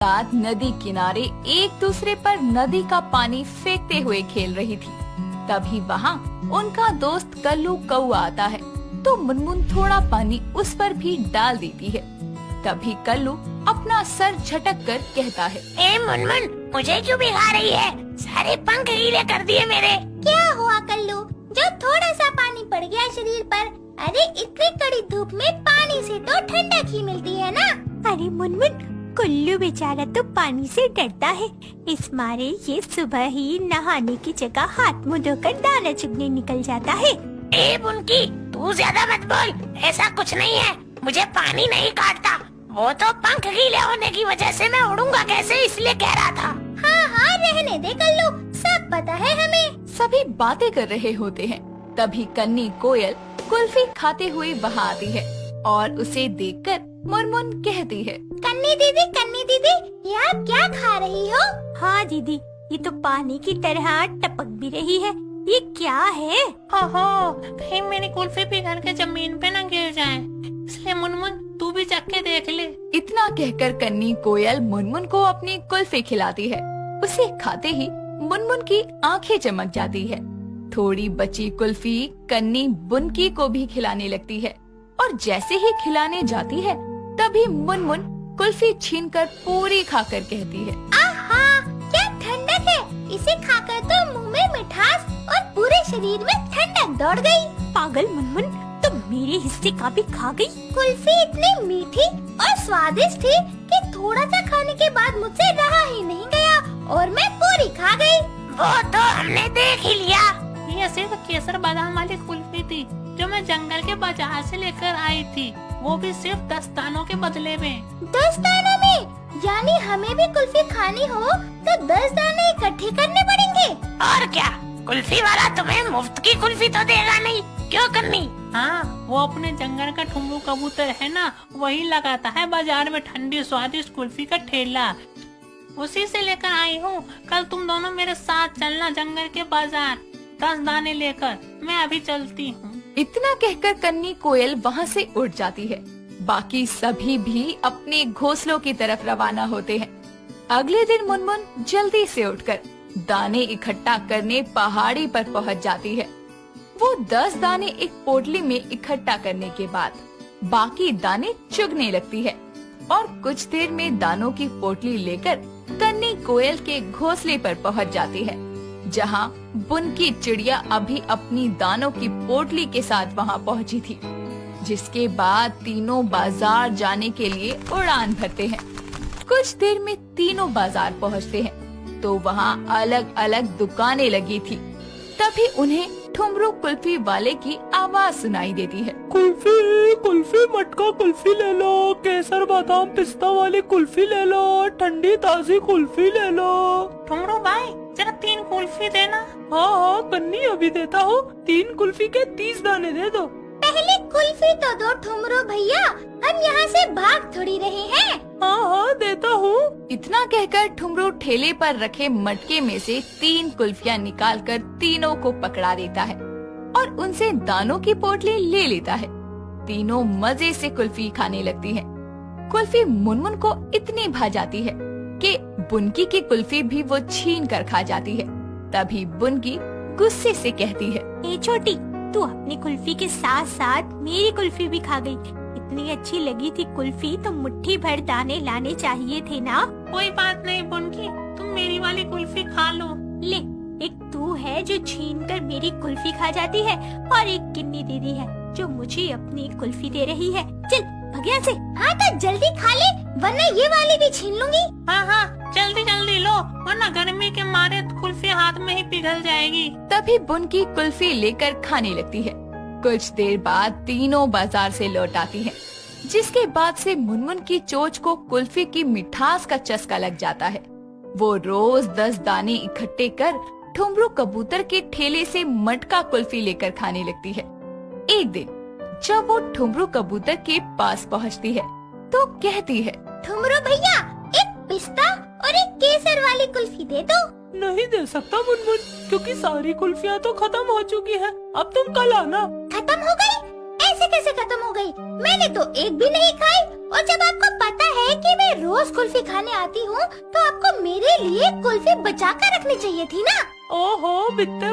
रात नदी किनारे एक दूसरे पर नदी का पानी फेंकते हुए खेल रही थी। तभी वहाँ उनका दोस्त कल्लू कौआ आता है तो मुनमुन थोड़ा पानी उस पर भी डाल देती है। तभी कल्लू अपना सर झटक कर कहता है, ए मुनमुन, मुझे क्यों भिगा रही है? सारे पंख गीले कर दिए मेरे। क्या हुआ कल्लू, जो थोड़ा सा पानी पड़ गया शरीर पर? अरे इतनी कड़ी धूप में पानी से तो ठंडक ही मिलती है ना। अरे मुनमुन, कुल्लू बेचारा तो पानी से डरता है, इस मारे ये सुबह ही नहाने की जगह हाथ मुंह धोकर दाना चुगने निकल जाता है। ए बुनकी, तू ज्यादा मत बोल, ऐसा कुछ नहीं है। मुझे पानी नहीं काटता, वो तो पंख गीले होने की वजह से मैं उड़ूंगा कैसे इसलिए कह रहा था। हाँ हाँ रहने दे कल्लू, सब पता है हमें। सभी बातें कर रहे होते हैं। तभी कन्नी कोयल कुल्फी खाते हुए वहाँ आती है और उसे देखकर मुनमुन कहती है, कन्नी दीदी, ये आप क्या खा रही हो? हाँ दीदी, ये तो पानी की तरह टपक भी रही है, ये क्या है? ओहो, कहीं मेरी कुल्फी पिघल के जमीन पे न गिर जाए, इसलिए मुनमुन तू भी चख के देख ले। इतना कहकर कन्नी कोयल मुनमुन को अपनी कुल्फी खिलाती है। उसे खाते ही मुनमुन की आंखें चमक जाती है। थोड़ी बची कुल्फी कन्नी बुनकी को भी खिलाने लगती है और जैसे ही खिलाने जाती है तभी मुनमुन कुल्फी छीनकर पूरी खाकर कहती है, आहा, क्या ठंडक है! इसे खाकर तो मुंह में मिठास और पूरे शरीर में ठंडक दौड़ गई। पागल मुनमुन, तुम मेरे हिस्से का भी खा गई। कुल्फी इतनी मीठी और स्वादिष्ट थी कि थोड़ा सा खाने के बाद मुझसे रहा ही नहीं गया और मैं पूरी खा गई। वो तो हमने देख ही लिया। ये सिर्फ केसर बादाम वाली कुल्फी थी जो मैं जंगल के बाजार से लेकर आई थी, वो भी सिर्फ 10 दानों के बदले में। 10 दानों में? यानी हमें भी कुल्फी खानी हो तो 10 दाने इकट्ठे करने पड़ेंगे। और क्या, कुल्फी वाला तुम्हें मुफ्त की कुल्फी तो देगा नहीं, क्यों कन्नी? हाँ, वो अपने जंगल का ठुमरू कबूतर है ना, वही लगाता है बाजार में ठंडी स्वादिष्ट कुल्फी का ठेला, उसी से लेकर आई हूँ। कल तुम दोनों मेरे साथ चलना जंगल के बाजार 10 दाने लेकर, मैं अभी चलती हूँ। इतना कहकर कन्नी कोयल वहाँ से उड़ जाती है। बाकी सभी भी अपने घोंसलों की तरफ रवाना होते हैं। अगले दिन मुनमुन जल्दी से उठकर दाने इकट्ठा करने पहाड़ी पर पहुँच जाती है। वो 10 दाने एक पोटली में इकट्ठा करने के बाद बाकी दाने चुगने लगती है और कुछ देर में दानों की पोटली लेकर कन्नी कोयल के घोंसले पर पहुँच जाती है, जहाँ बुनकी चिड़िया अभी अपनी दानों की पोटली के साथ वहाँ पहुँची थी। जिसके बाद तीनों बाजार जाने के लिए उड़ान भरते हैं। कुछ देर में तीनों बाजार पहुँचते हैं तो वहाँ अलग अलग दुकानें लगी थी। तभी उन्हें ठुमरू कुल्फी वाले की आवाज सुनाई देती है, कुल्फी मटका कुल्फी ले लो, केसर बादाम पिस्ता वाली कुल्फी ले लो, ठंडी ताजी कुल्फी ले लो। ठुमरू भाई, जरा 3 कुल्फी देना। हाँ, कन्नी अभी देता हूँ। 3 कुल्फी के 30 दाने दे दो। पहले कुल्फी तो दो ठुमरो भैया, हम यहाँ से भाग थोड़ी रहे हैं। हाँ, देता हूँ। इतना कहकर ठुमरू ठेले पर रखे मटके में से 3 कुल्फियाँ निकालकर तीनों को पकड़ा देता है और उनसे दानों की पोटली ले लेता है। तीनों मजे से कुल्फी खाने लगती हैं। कुल्फी मुनमुन को इतनी भा जाती है कि बुनकी की कुल्फी भी वो छीन कर खा जाती है। तभी बुनकी गुस्से से कहती है, ए छोटी, तू अपनी कुल्फी के साथ साथ मेरी कुल्फी भी खा गई। इतनी अच्छी लगी थी कुल्फी तो मुट्ठी भर दाने लाने चाहिए थे ना। कोई बात नहीं बुनकी, तुम मेरी वाली कुल्फी खा लो। ले, एक तू है जो छीन कर मेरी कुल्फी खा जाती है और एक किन्नी दीदी है जो मुझे अपनी कुल्फी दे रही है। चल भाग यहाँ से। हाँ तो जल्दी खा ले, वरना ये वाली भी छीन लूंगी। हाँ हाँ, जल्दी जल्दी लो, वरना गर्मी के मारे कुल्फी हाथ में ही पिघल जाएगी। तभी बुनकी कुल्फी लेकर खाने लगती है। कुछ देर बाद तीनों बाजार से लौट आती हैं, जिसके बाद से मुनमुन की चोंच को कुल्फी की मिठास का चस्का लग जाता है। वो रोज 10 दाने इकट्ठे कर ठुमरू कबूतर के ठेले से मटका कुल्फी लेकर खाने लगती है। एक दिन जब वो ठुमरू कबूतर के पास पहुंचती है तो कहती है, ठुमरो भैया, एक पिस्ता और एक केसर वाली कुल्फी दे दो। नहीं दे सकता मुनमुन, क्योंकि सारी कुल्फियाँ तो खत्म हो चुकी है। अब तुम कल आना। खत्म हो गई? ऐसे कैसे खत्म हो गई? मैंने तो एक भी नहीं खाई। और जब आपको पता है कि मैं रोज रोज कुल्फी खाने आती हूँ तो आपको मेरे लिए कुल्फी बचा कर रखनी चाहिए थी ना। ओहो बित्ते